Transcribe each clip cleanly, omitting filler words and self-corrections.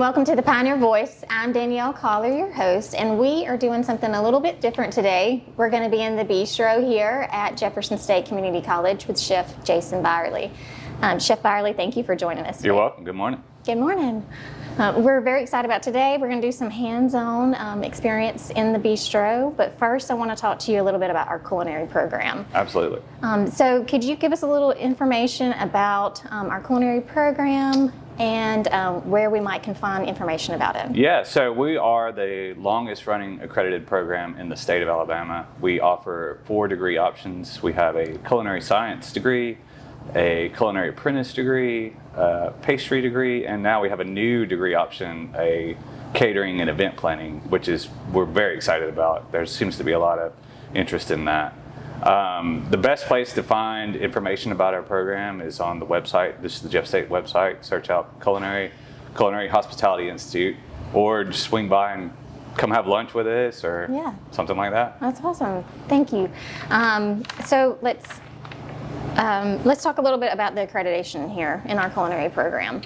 welcome to the Pioneer Voice. I'm Danielle Collar, your host, and we are doing something a little bit different today. We're going to be in the bistro here at Jefferson State Community College with Chef Jason Bierley. Chef Bierley, thank you for joining us today. You're welcome. Good morning. Good morning. We're very excited about today. We're going to do some hands-on experience in the bistro, but first I want to talk to you a little bit about our culinary program. Absolutely. So could you give us a little information about our culinary program and where we can find information about it? Yeah, so we are the longest running accredited program in the state of Alabama. We offer 4 degree options. We have a culinary science degree, a culinary apprentice degree, a pastry degree, and now we have a new degree option, a catering and event planning, which we're very excited about. There seems to be a lot of interest in that. The best place to find information about our program is on the website. This is the Jeff State website. Search out Culinary and Hospitality Institute, or just swing by and come have lunch with us or something like that. That's awesome. Thank you. So let's talk a little bit about the accreditation here in our culinary program.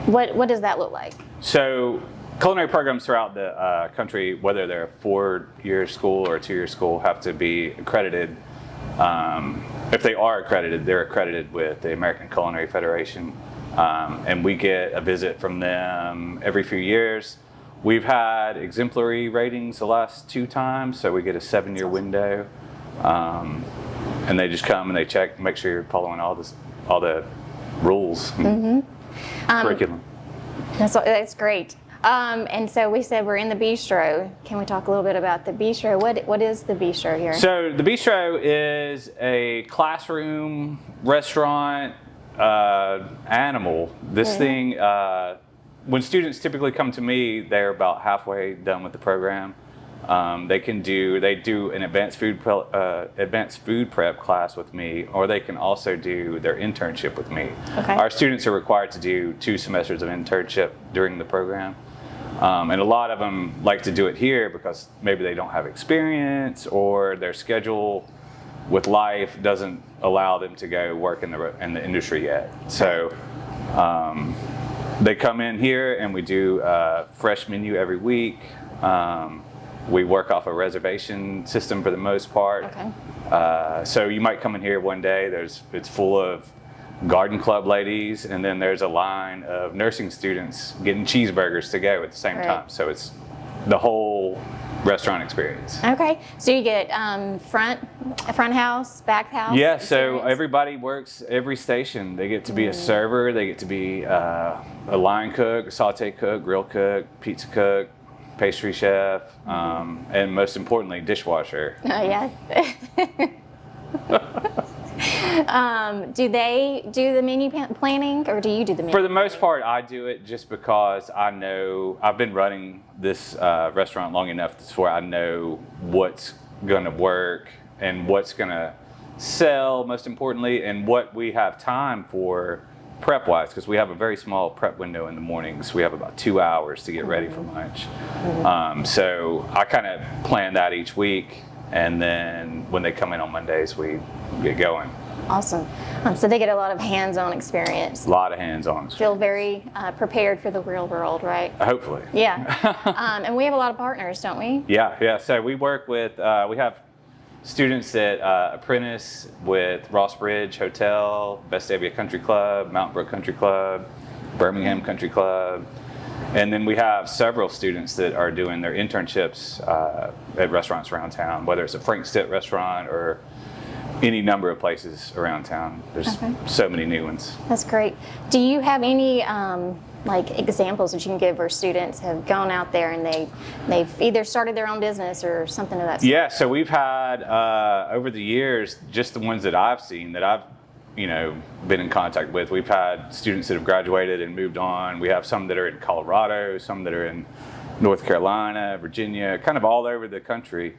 What does that look like? So culinary programs throughout the country, whether they're a 4-year school or a 2-year school, have to be accredited. If they are accredited, they're accredited with the American Culinary Federation, and we get a visit from them every few years. We've had exemplary ratings the last 2 times, so we get a 7-year window. And they just come and they check, make sure you're following all the rules and curriculum. That's great. And so we said we're in the bistro. Can we talk a little bit about the bistro? What is the bistro here? So the bistro is a classroom, restaurant, animal. This thing, when students typically come to me, they're about halfway done with the program. They do an advanced food prep class with me, or they can also do their internship with me. Okay. Our students are required to do 2 semesters of internship during the program. And a lot of them like to do it here because maybe they don't have experience or their schedule with life doesn't allow them to go work in the industry yet. So they come in here and we do a fresh menu every week. We work off a reservation system for the most part. Okay. So you might come in here one day, it's full of garden club ladies, and then there's a line of nursing students getting cheeseburgers to go at the same time. So it's the whole restaurant experience. Okay. So you get front house, back house? Yeah, so everybody works every station. They get to be a server, they get to be a line cook, a saute cook, grill cook, pizza cook, pastry chef, and most importantly, dishwasher. Oh, yeah. Do they do the menu planning, or do you do the menu? For the most part, I do it just because I know I've been running this restaurant long enough to where I know what's going to work and what's going to sell, most importantly, and what we have time for prep-wise, because we have a very small prep window in the mornings. We have about 2 hours to get ready for lunch. So I kind of plan that each week, and then when they come in on Mondays, we get going. Awesome. So they get a lot of hands-on experience. A lot of hands-on. Feel very prepared for the real world, right? Hopefully. Yeah. And we have a lot of partners, don't we? Yeah. So we work with, we have students that apprentice with Ross Bridge Hotel, Vestavia Country Club, Mountain Brook Country Club, Birmingham Country Club. And then we have several students that are doing their internships at restaurants around town, whether it's a Frank Stitt restaurant or any number of places around town. There's so many new ones. That's great. Do you have any examples that you can give where students have gone out there and they've either started their own business or something of that sort? Yeah, so we've had over the years, just the ones that I've seen that I've been in contact with. We've had students that have graduated and moved on. We have some that are in Colorado, some that are in North Carolina, Virginia, kind of all over the country.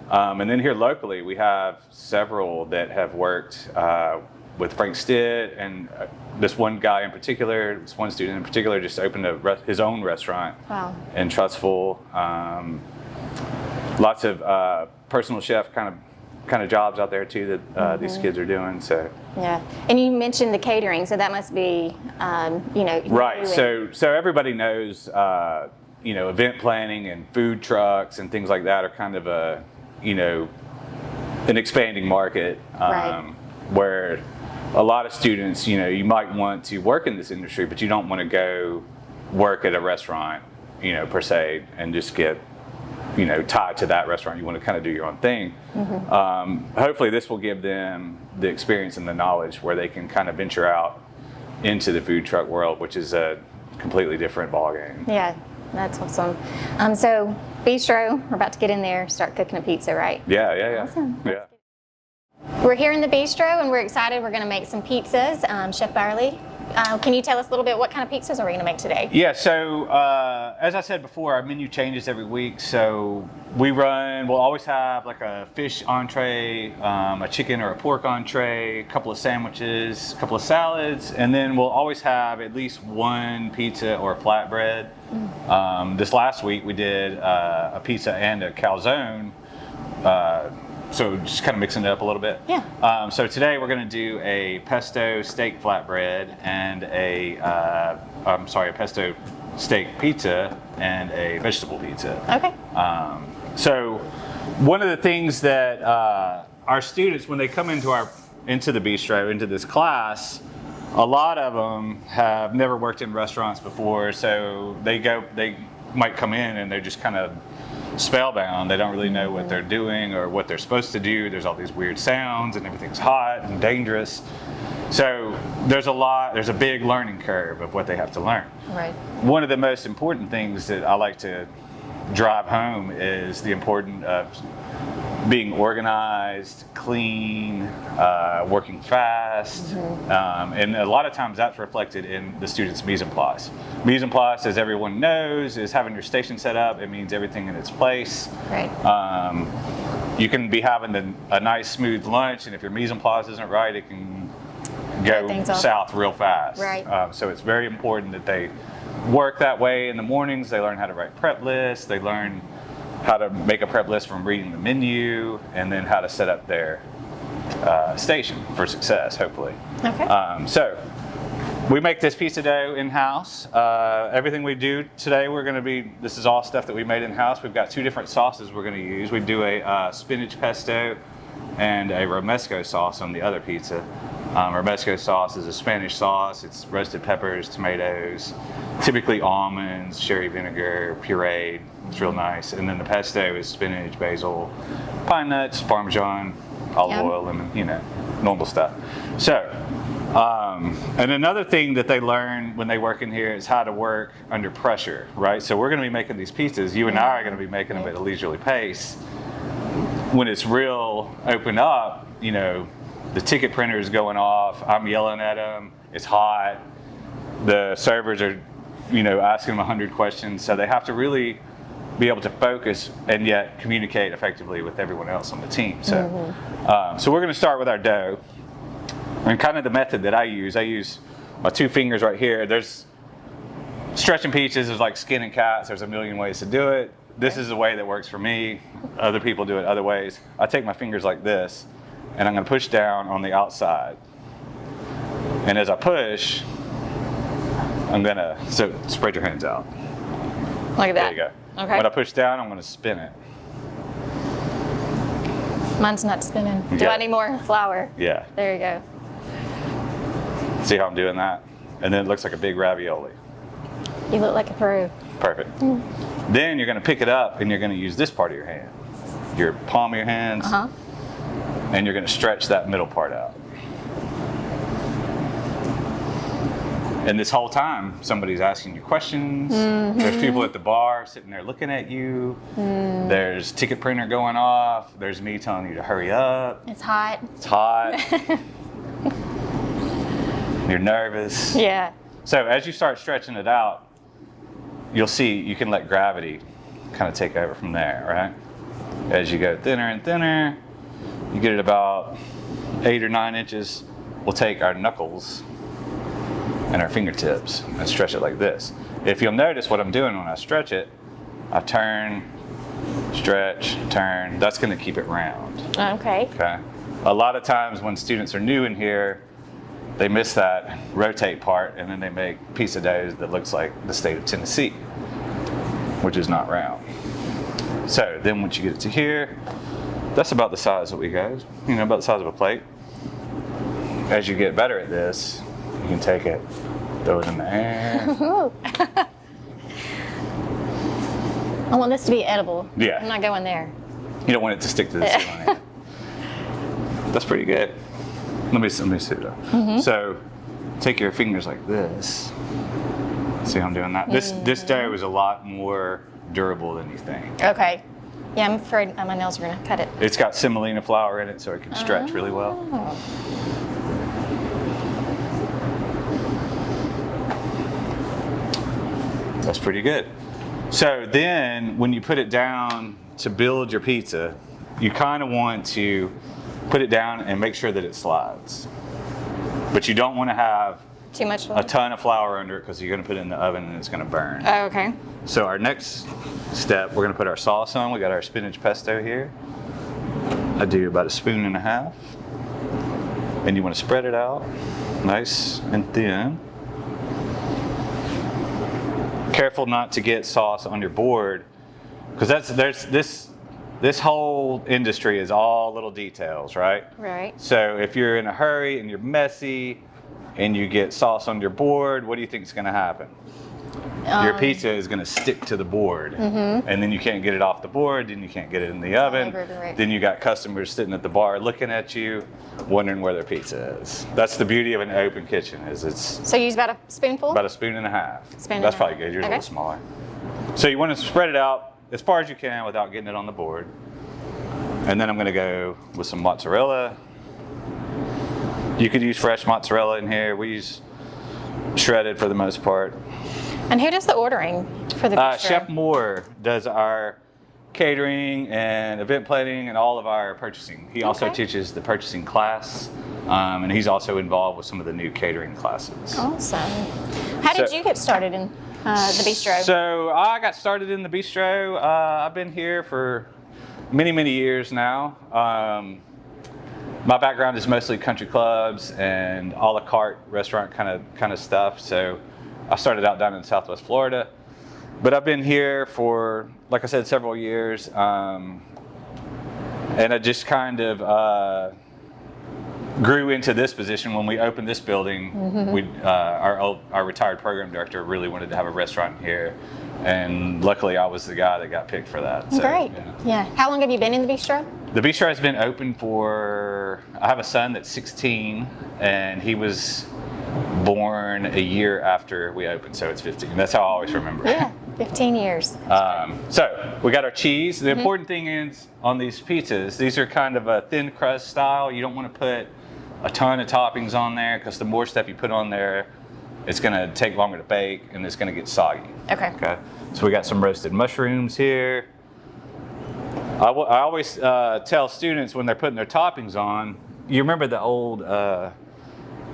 And then here locally, we have several that have worked with Frank Stitt, and this one guy in particular, this one student in particular, just opened his own restaurant in Trussville. Lots of personal chef kind of kind of jobs out there too that these kids are doing. So yeah, and you mentioned the catering, so that must be right. So everybody knows event planning and food trucks and things like that are kind of an expanding market where a lot of students, you might want to work in this industry, but you don't want to go work at a restaurant, per se, and just get, tied to that restaurant. You want to kind of do your own thing. Hopefully this will give them the experience and the knowledge where they can kind of venture out into the food truck world, which is a completely different ballgame. Yeah, that's awesome. So bistro, we're about to get in there, start cooking a pizza, right? Yeah. Awesome. Yeah. We're here in the bistro and we're excited. We're going to make some pizzas. Chef Bierley, can you tell us a little bit what kind of pizzas are we going to make today? Yeah, so as I said before, our menu changes every week. So we'll always have like a fish entree, a chicken or a pork entree, a couple of sandwiches, a couple of salads, and then we'll always have at least one pizza or flatbread. This last week we did a pizza and a calzone. So just kind of mixing it up a little bit. Yeah. So today we're going to do a pesto steak flatbread and a pesto steak pizza and a vegetable pizza. Okay. So one of the things that our students, when they come into the bistro, into this class, a lot of them have never worked in restaurants before. So they might come in and they're just kind of spellbound. They don't really know what they're doing or what they're supposed to do. There's all these weird sounds and everything's hot and dangerous. So there's a big learning curve of what they have to learn. Right. One of the most important things that I like to drive home is the importance of being organized, clean, working fast, and a lot of times that's reflected in the students' mise en place. Mise en place, as everyone knows, is having your station set up. It means everything in its place. Right. You can be having a nice, smooth lunch, and if your mise en place isn't right, it can go south real fast. Right. So it's very important that they work that way in the mornings. They learn how to write prep lists. They learn how to make a prep list from reading the menu, and then how to set up their station for success, hopefully. Okay. So we make this pizza dough in-house. Everything we do today, this is all stuff that we made in-house. We've got two different sauces we're going to use. We do a spinach pesto and a romesco sauce on the other pizza. Romesco sauce is a Spanish sauce. It's roasted peppers, tomatoes, typically almonds, sherry vinegar, pureed. It's real nice. And then the pesto is spinach, basil, pine nuts, Parmesan, olive oil, lemon, normal stuff. So, and another thing that they learn when they work in here is how to work under pressure, right? So we're going to be making these pizzas. You and I are going to be making them at a leisurely pace. When it's real open up, the ticket printer is going off. I'm yelling at them. It's hot. The servers are, asking them 100 questions. So they have to really be able to focus and yet communicate effectively with everyone else on the team. So, so we're going to start with our dough. And kind of the method that I use my two fingers right here. There's stretching pizzas is like skinning cats. There's a million ways to do it. This is the way that works for me. Other people do it other ways. I take my fingers like this, and I'm going to push down on the outside. And as I push, so spread your hands out. Look at that. There you go. Okay. When I push down, I'm going to spin it. Mine's not spinning. Do I need more flour? Yeah. There you go. See how I'm doing that? And then it looks like a big ravioli. You look like a pro. Perfect. Then you're going to pick it up and you're going to use this part of your hand, your palm of your hands, and you're going to stretch that middle part out. And this whole time, somebody's asking you questions. There's people at the bar sitting there looking at you. There's ticket printer going off. There's me telling you to hurry up. It's hot. It's hot. You're nervous. Yeah. So as you start stretching it out, you'll see you can let gravity kind of take over from there, right? As you go thinner and thinner, you get it about 8 or 9 inches. We'll take our knuckles and our fingertips and stretch it like this. If you'll notice what I'm doing when I stretch it, I turn stretch, turn. That's going to keep it round. Okay. Okay. A lot of times when students are new in here, they miss that rotate part, and then they make pizza doughs that looks like the state of Tennessee, which is not round. So then once you get it to here, that's about the size that we go, about the size of a plate. As you get better at this, you can take it, throw it in the air. I want this to be edible. Yeah. I'm not going there. You don't want it to stick to the ceiling. That's pretty good. Let me see though. So take your fingers like this. See how I'm doing that? This dough is a lot more durable than you think. Okay. Yeah, I'm afraid my nails are going to cut it. It's got semolina flour in it, so it can stretch really well. That's pretty good. So then when you put it down to build your pizza, you kind of want to put it down and make sure that it slides. But you don't want to have too much flour? A ton of flour under it, because you're going to put it in the oven and it's going to burn. Oh, okay. So our next step, we're going to put our sauce on. We got our spinach pesto here. I do about 1.5 spoons. And you want to spread it out nice and thin. Careful not to get sauce on your board, because this whole industry is all little details, right? Right. So if you're in a hurry and you're messy and you get sauce on your board, what do you think is going to happen? Your pizza is going to stick to the board, and then you can't get it off the board, then you can't get it in the oven, right. Then you got customers sitting at the bar looking at you, wondering where their pizza is. That's the beauty of an open kitchen, is it's So you use about a spoonful? about 1.5 spoons. That's probably good. Yours is a little smaller. So you want to spread it out as far as you can without getting it on the board. And then I'm going to go with some mozzarella. You could use fresh mozzarella in here. We use shredded for the most part. And who does the ordering for the bistro? Chef Moore does our catering and event planning and all of our purchasing. He also teaches the purchasing class, and he's also involved with some of the new catering classes. Awesome. How did you get started in the bistro? So I got started in the bistro. I've been here for many, many years now. My background is mostly country clubs and a la carte restaurant kind of stuff. So I started out down in Southwest Florida, but I've been here for, like I said, several years. And I just kind of grew into this position when we opened this building. Our retired program director really wanted to have a restaurant here, and luckily I was the guy that got picked for that. So, great. Yeah. How long have you been in the bistro? The bistro has been open for, I have a son that's 16, and he was born a year after we opened, so it's 15. That's how I always remember. Yeah, 15 years. So we got our cheese. The important thing is on these pizzas, these are kind of a thin crust style. You don't want to put a ton of toppings on there, because the more stuff you put on there, it's going to take longer to bake and it's going to get soggy. Okay. So we got some roasted mushrooms here. I always tell students when they're putting their toppings on, you remember the old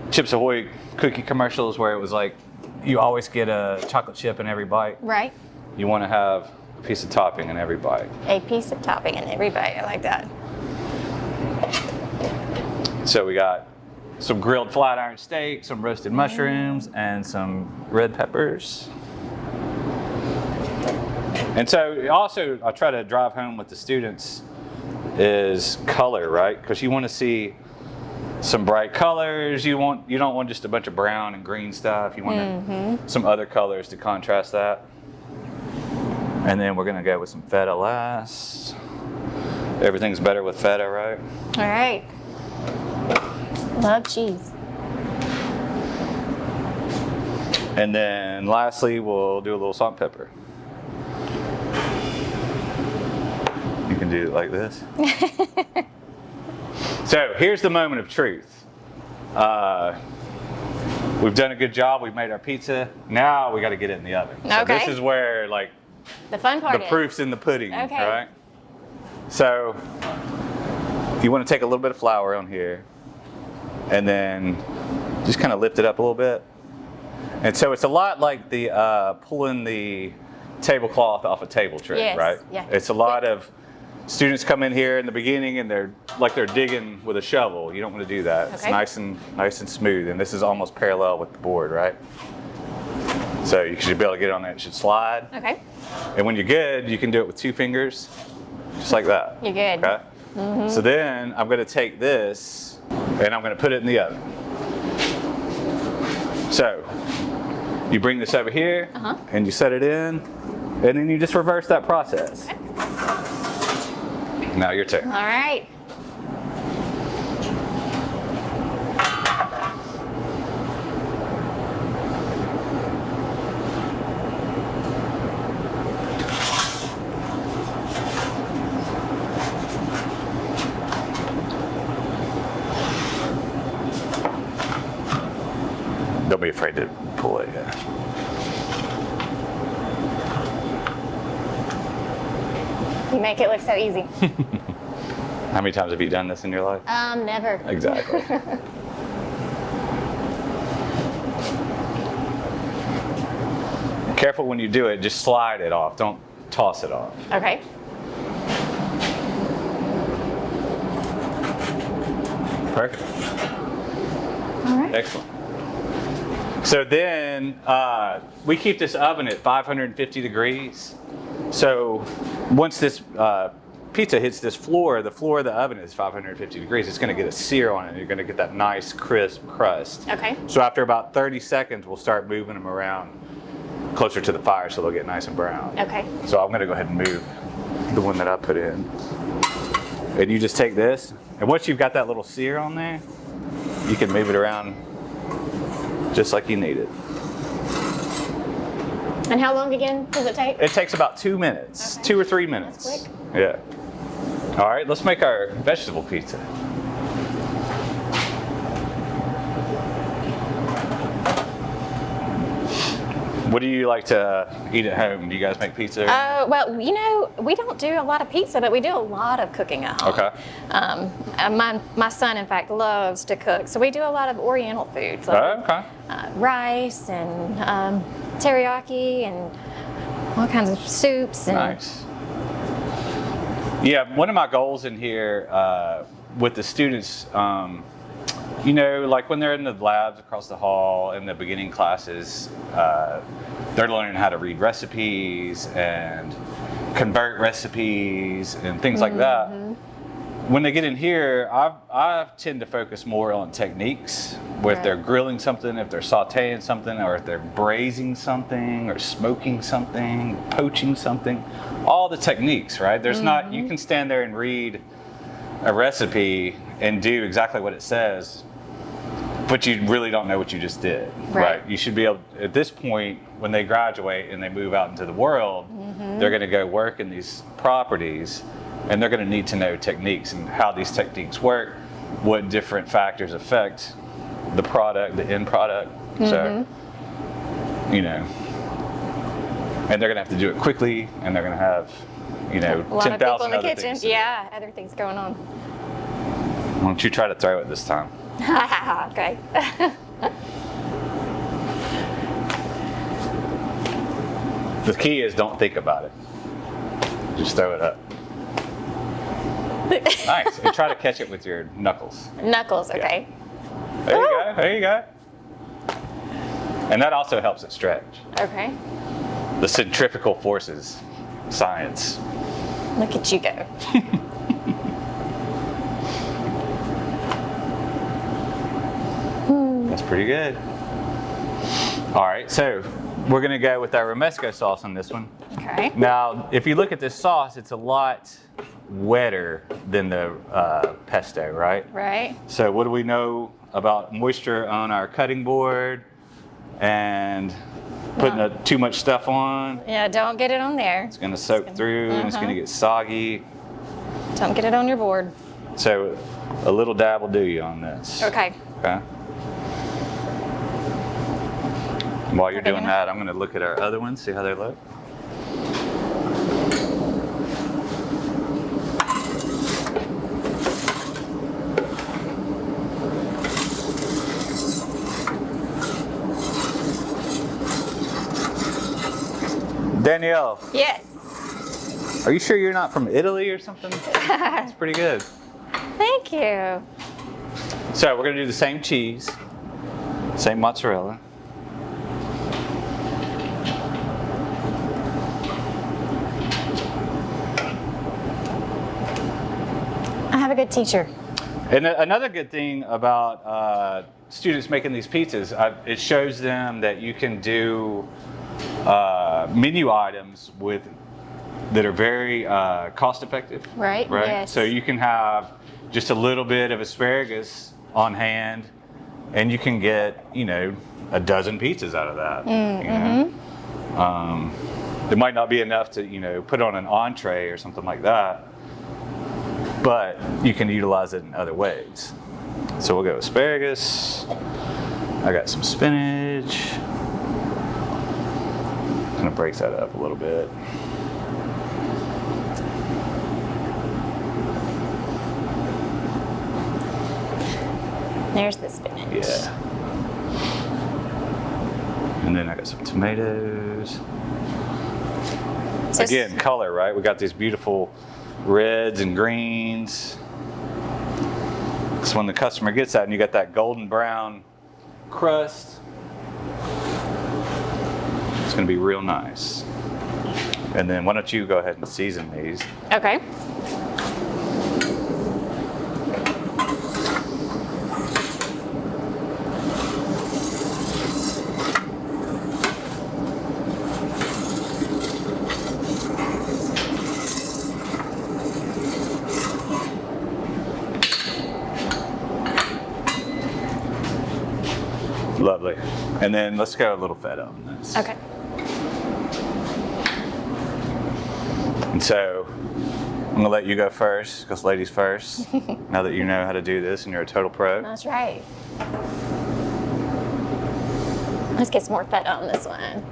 Chips Ahoy cookie commercials where it was like, you always get a chocolate chip in every bite? Right. You want to have a piece of topping in every bite. A piece of topping in every bite. I like that. So we got some grilled flat iron steak, some roasted mushrooms, and some red peppers. And so also I try to drive home with the students is color, right? Because you want to see some bright colors. You don't want just a bunch of brown and green stuff. You want some other colors to contrast that. And then we're gonna go with some feta last. Everything's better with feta, right? All right. Love cheese. And then lastly, we'll do a little salt and pepper. You can do it like this. So here's the moment of truth. We've done a good job. We've made our pizza. Now we got to get it in the oven. So this is where the fun part the proof's in the pudding, Okay. right? So you want to take a little bit of flour on here and then just kind of lift it up a little bit. And so it's a lot like the pulling the tablecloth off a table tray, Yes, right? yeah. It's a lot of students come in here in the beginning and they're digging with a shovel. You don't want to do that. It's Okay. nice and smooth, and this is almost parallel with the board, right? So you should be able to get it on there. It should slide. Okay. And when you're good, you can do it with 2 fingers, just like that. You're good. Okay. So then I'm going to take this and I'm going to put it in the oven. So you bring this over here and you set it in, and then you just reverse that process. Okay. Now your turn. All right. Don't be afraid to pull it. Yeah. You make it look so easy. How many times have you done this in your life? Never. Exactly. Careful when you do it, just slide it off. Don't toss it off. Okay. Perfect. All right. Excellent. So then we keep this oven at 550 degrees. So once this pizza hits this floor, the floor of the oven is 550 degrees. It's going to get a sear on it. You're going to get that nice crisp crust. Okay. So after about 30 seconds, we'll start moving them around closer to the fire so they'll get nice and brown. Okay. So I'm going to go ahead and move the one that I put in. And you just take this, and once you've got that little sear on there, you can move it around just like you need it. And how long again does it take? It takes about 2 minutes, Okay. 2 or 3 minutes. That's quick. Yeah. All right, let's make our vegetable pizza. What do you like to eat at home? Do you guys make pizza? Well, you know, we don't do a lot of pizza, but we do a lot of cooking at home. Okay. My son, in fact, loves to cook, so we do a lot of Oriental foods, like Oh, okay. rice and teriyaki and all kinds of soups. And Nice. Yeah, one of my goals in here with the students, you know, like when they're in the labs across the hall in the beginning classes, they're learning how to read recipes and convert recipes and things like that. When they get in here, I tend to focus more on techniques, where if they're grilling something, if they're sauteing something, or if they're braising something, or smoking something, poaching something, all the techniques, right? There's not, you can stand there and read a recipe and do exactly what it says, but you really don't know what you just did, right? You should be able, at this point, when they graduate and they move out into the world, they're going to go work in these properties, and they're going to need to know techniques and how these techniques work, what different factors affect the product, the end product. So, you know, and they're going to have to do it quickly, and they're going to have, you know, a lot of people 10,000 in the other kitchen. things. Yeah, other things going on. Why don't you try to throw it this time? Okay. The key is don't think about it. Just throw it up. Nice. And try to catch it with your knuckles. Knuckles, okay. There you go. There you go. And that also helps it stretch. Okay. The centrifugal forces, science. Look at you go. That's pretty good. All right, so we're gonna go with our romesco sauce on this one. Okay. Now, if you look at this sauce, it's a lot wetter than the pesto, right? Right. So what do we know about moisture on our cutting board and putting too much stuff on? Yeah, don't get it on there. It's gonna soak through and it's gonna get soggy. Don't get it on your board. So a little dab will do you on this. Okay. Okay. While you're doing that, I'm gonna look at our other ones, see how they look. Danielle, Yes. are you sure you're not from Italy or something? That's pretty good. Thank you. So we're gonna do the same cheese, same mozzarella. I have a good teacher. And another good thing about students making these pizzas, it shows them that you can do menu items that are very cost effective. Right. Yes. So you can have just a little bit of asparagus on hand, and you can get, a dozen pizzas out of that. It might not be enough to, put on an entree or something like that, but you can utilize it in other ways. So we'll go asparagus. I got some spinach. Kind of breaks that up a little bit. There's the spinach. Yeah. And then I got some tomatoes. So Again, color, right? We got these beautiful reds and greens. So when the customer gets that and you got that golden brown crust, it's going to be real nice. And then why don't you go ahead and season these? Okay. Lovely. And then let's go a little feta on this. Okay. And so I'm gonna let you go first, because ladies first. Now that you know how to do this and you're a total pro. That's right. Let's get some more feta on this one.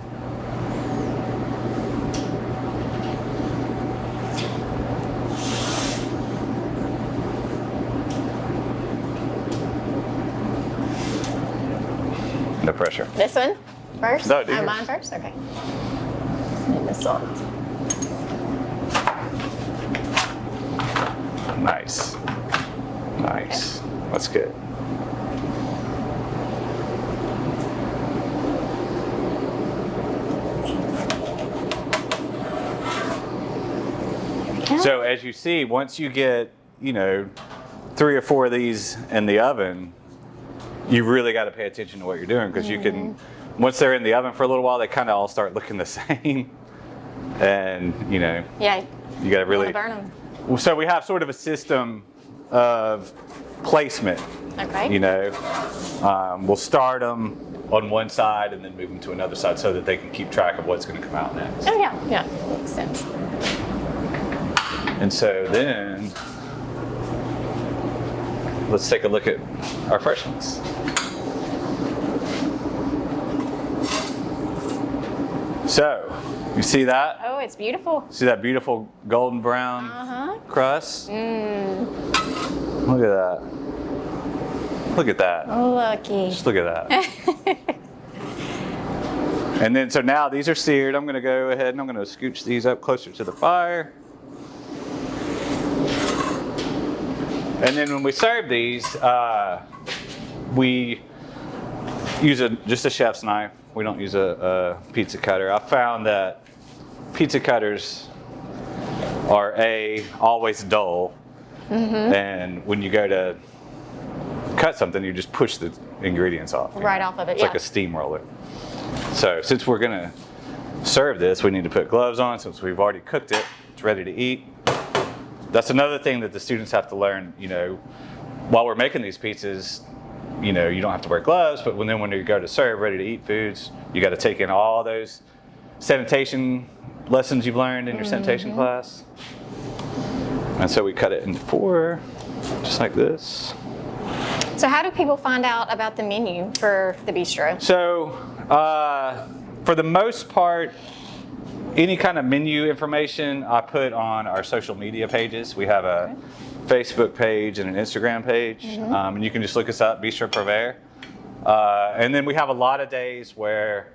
No pressure. This one first? No, do yours. mine first? Okay. And the salt. Nice. Nice. That's good. So as you see, once you get, 3 or 4 of these in the oven, you really got to pay attention to what you're doing, because you can, once they're in the oven for a little while, they kind of all start looking the same. And, Yeah. you got to really Burn them. So we have sort of a system of placement. Okay. We'll start them on one side and then move them to another side so that they can keep track of what's going to come out next. Oh yeah. Yeah. Makes sense. And so then let's take a look at our first ones. So, you see that? Oh, it's beautiful. See that beautiful golden brown crust? Look at that. Look at that. Oh, lucky. Just look at that. And then, so now these are seared. I'm going to go ahead and I'm going to scooch these up closer to the fire. And then when we serve these, we use just a chef's knife. We don't use a pizza cutter. I found that pizza cutters are always dull, and when you go to cut something, you just push the ingredients off. Right off of it. It's like a steamroller. So since we're gonna serve this, we need to put gloves on. Since we've already cooked it, it's ready to eat. That's another thing that the students have to learn. While we're making these pizzas, you don't have to wear gloves, but when you go to serve ready to eat foods, you got to take in all those sanitation lessons you've learned in your sanitation class. And so we cut it into 4, just like this. So how do people find out about the menu for the bistro? So for the most part, any kind of menu information I put on our social media pages. We have a Facebook page and an Instagram page, and you can just look us up, Bistro Provare. And then we have a lot of days where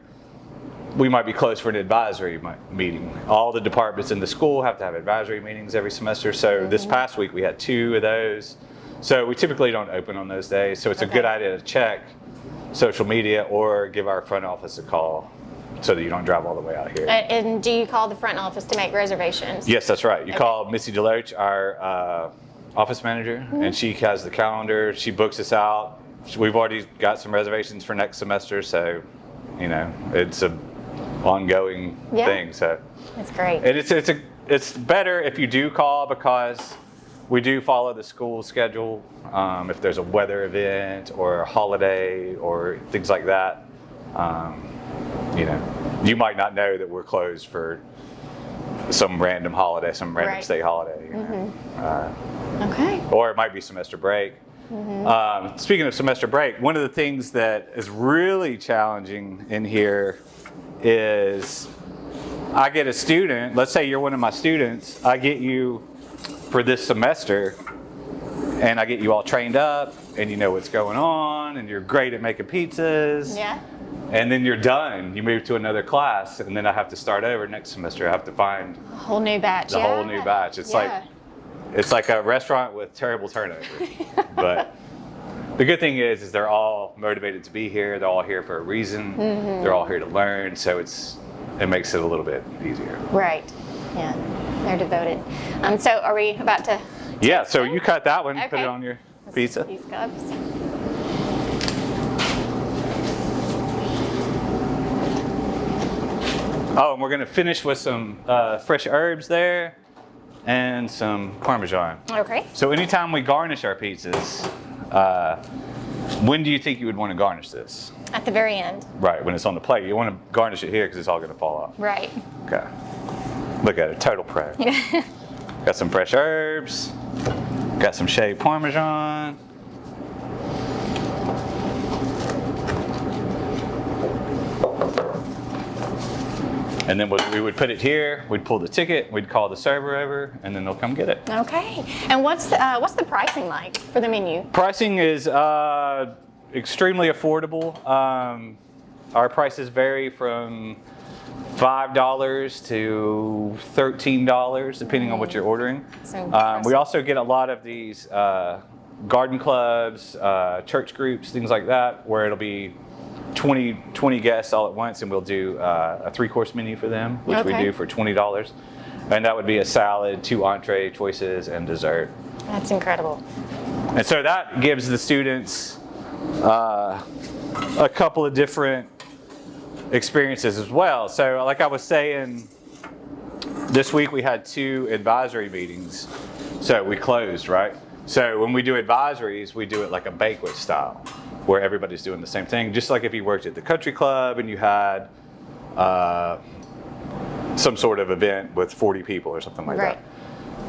we might be closed for an advisory meeting. All the departments in the school have to have advisory meetings every semester. So this past week we had 2 of those. So we typically don't open on those days. So it's a good idea to check social media or give our front office a call so that you don't drive all the way out here. And do you call the front office to make reservations? Yes, that's right. You call Missy Deloach, our office manager, and she has the calendar. She books us out. We've already got some reservations for next semester, so you know it's a ongoing thing. So that's great. And it's better if you do call, because we do follow the school schedule. If there's a weather event or a holiday or things like that, you know, you might not know that we're closed for some random holiday, some random state holiday. You know? Okay. Or it might be semester break. Speaking of semester break, one of the things that is really challenging in here is I get a student, let's say you're one of my students, I get you for this semester and I get you all trained up and you know what's going on and you're great at making pizzas. Yeah. And then you're done. You move to another class and then I have to start over next semester. I have to find A whole new batch. the whole new batch. It's like a restaurant with terrible turnover. But the good thing is they're all motivated to be here. They're all here for a reason. They're all here to learn. So it makes it a little bit easier. Right. Yeah. They're devoted. So are we about to? Yeah. So you cut that one. Okay. Put it on your pizza. These cups. Oh, and we're gonna finish with some fresh herbs there and some Parmesan. Okay. So anytime we garnish our pizzas, when do you think you would want to garnish this? At the very end. Right, when it's on the plate. You want to garnish it here because it's all going to fall off. Right. Okay. Look at it, total pro. Got some fresh herbs. Got some shaved Parmesan. And then we would put it here, we'd pull the ticket, we'd call the server over, and then they'll come get it. Okay. And what's the pricing like for the menu? Pricing is extremely affordable. Our prices vary from $5 to $13, depending on what you're ordering. We also get a lot of these garden clubs, church groups, things like that, where it'll be 20 guests all at once, and we'll do a 3-course menu for them, which we do for $20. And that would be a salad, 2 entree choices, and dessert. That's incredible. And so that gives the students a couple of different experiences as well. So like I was saying, this week we had 2 advisory meetings. So we closed, right? So when we do advisories, we do it like a banquet style, where everybody's doing the same thing. Just like if you worked at the country club and you had some sort of event with 40 people or something like that.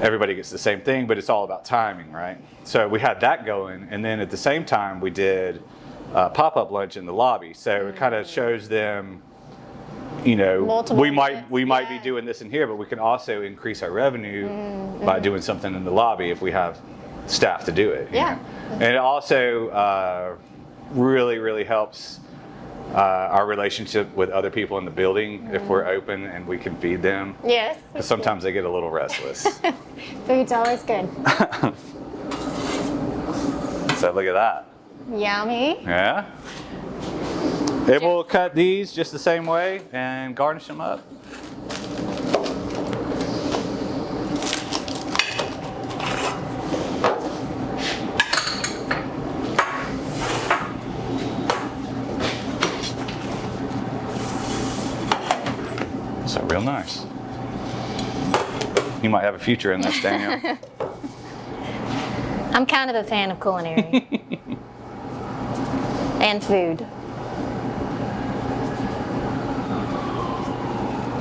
Everybody gets the same thing, but it's all about timing, right? So we had that going, and then at the same time we did pop-up lunch in the lobby. So it kind of shows them, you know, Multiple we might be doing this in here, but we can also increase our revenue by doing something in the lobby if we have staff to do it. You know? And it also really helps our relationship with other people in the building if we're open and we can feed them. Yes. Because sometimes they get a little restless. Food's always good. So look at that. Yummy. Yeah. And we'll cut these just the same way and garnish them up. So real nice. You might have a future in this, Daniel. I'm kind of a fan of culinary. And food.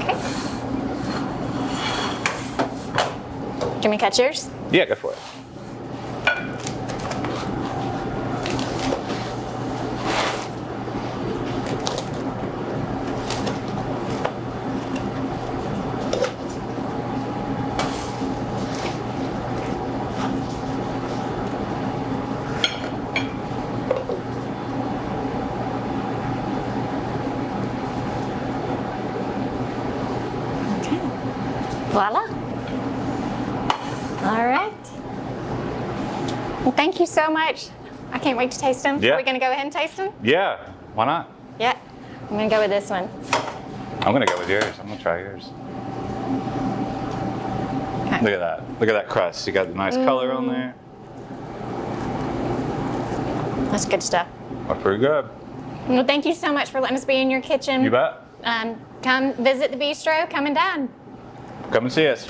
Okay. Do you want me to cut yours? Yeah, go for it. Well, thank you so much. I can't wait to taste them. Yeah. Are we going to go ahead and taste them? Yeah, why not? Yeah. I'm going to go with this one. I'm gonna go with yours. I'm gonna try yours. Okay. Look at that. Look at that crust. You got the nice color on there. That's good stuff. That's pretty good. Well, thank you so much for letting us be in your kitchen. You bet. Come visit the bistro. Come and dine. Come and see us.